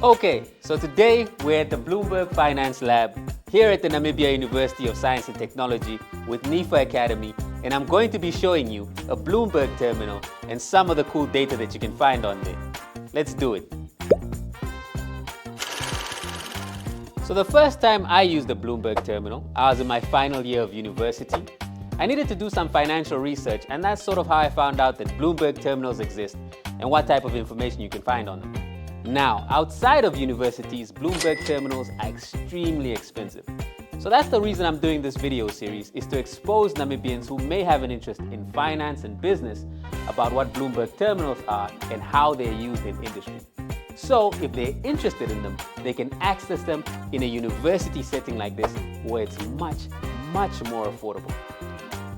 Okay, so today we're at the Bloomberg Finance Lab here at the Namibia University of Science and Technology with NIFA Academy, and I'm going to be showing you a Bloomberg terminal and some of the cool data that you can find on there. Let's do it. So the first time I used the Bloomberg terminal, I was in my final year of university. I needed to do some financial research, and that's sort of how I found out that Bloomberg terminals exist and what type of information you can find on them. Now, outside of universities, Bloomberg terminals are extremely expensive. So that's the reason I'm doing this video series, is to expose Namibians who may have an interest in finance and business about what Bloomberg terminals are and how they're used in industry. So if they're interested in them, they can access them in a university setting like this where it's much more affordable.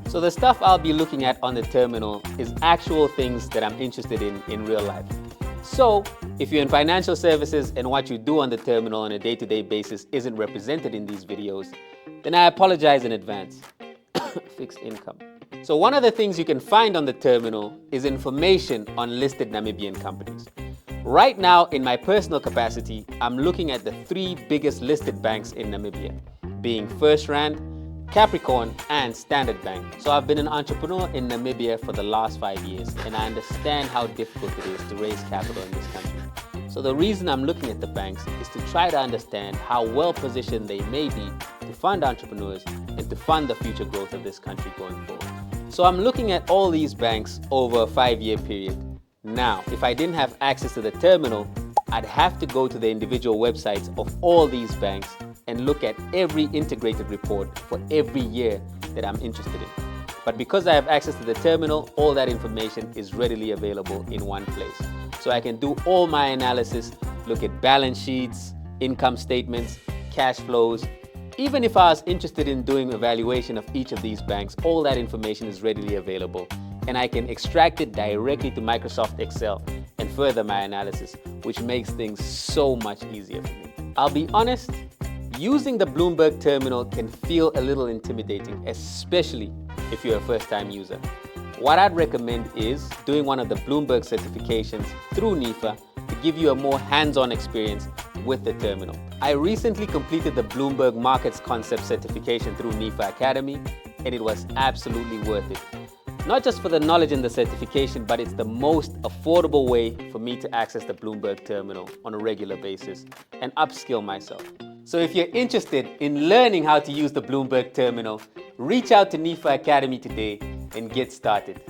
So the stuff I'll be looking at on the terminal is actual things that I'm interested in real life. So if you're in financial services and what you do on the terminal on a day-to-day basis isn't represented in these videos, then I apologize in advance. Fixed income. So one of the things you can find on the terminal is information on listed Namibian companies. Right now, in my personal capacity, I'm looking at the 3 biggest listed banks in Namibia, being First Rand, Capricorn, and Standard Bank. So I've been an entrepreneur in Namibia for the last 5 years, and I understand how difficult it is to raise capital in this country. So the reason I'm looking at the banks is to try to understand how well positioned they may be to fund entrepreneurs and to fund the future growth of this country going forward. So I'm looking at all these banks over a 5-year period. Now, if I didn't have access to the terminal, I'd have to go to the individual websites of all these banks and look at every integrated report for every year that I'm interested in. But because I have access to the terminal, all that information is readily available in one place. So I can do all my analysis, look at balance sheets, income statements, cash flows. Even if I was interested in doing evaluation of each of these banks, all that information is readily available, and I can extract it directly to Microsoft Excel and further my analysis, which makes things so much easier for me. I'll be honest, using the Bloomberg terminal can feel a little intimidating, especially if you're a first-time user. What I'd recommend is doing one of the Bloomberg certifications through NIFA to give you a more hands-on experience with the terminal. I recently completed the Bloomberg Markets Concept certification through NIFA Academy, and it was absolutely worth it. Not just for the knowledge in the certification, but it's the most affordable way for me to access the Bloomberg terminal on a regular basis and upskill myself. So if you're interested in learning how to use the Bloomberg terminal, reach out to NIFA Academy today and get started.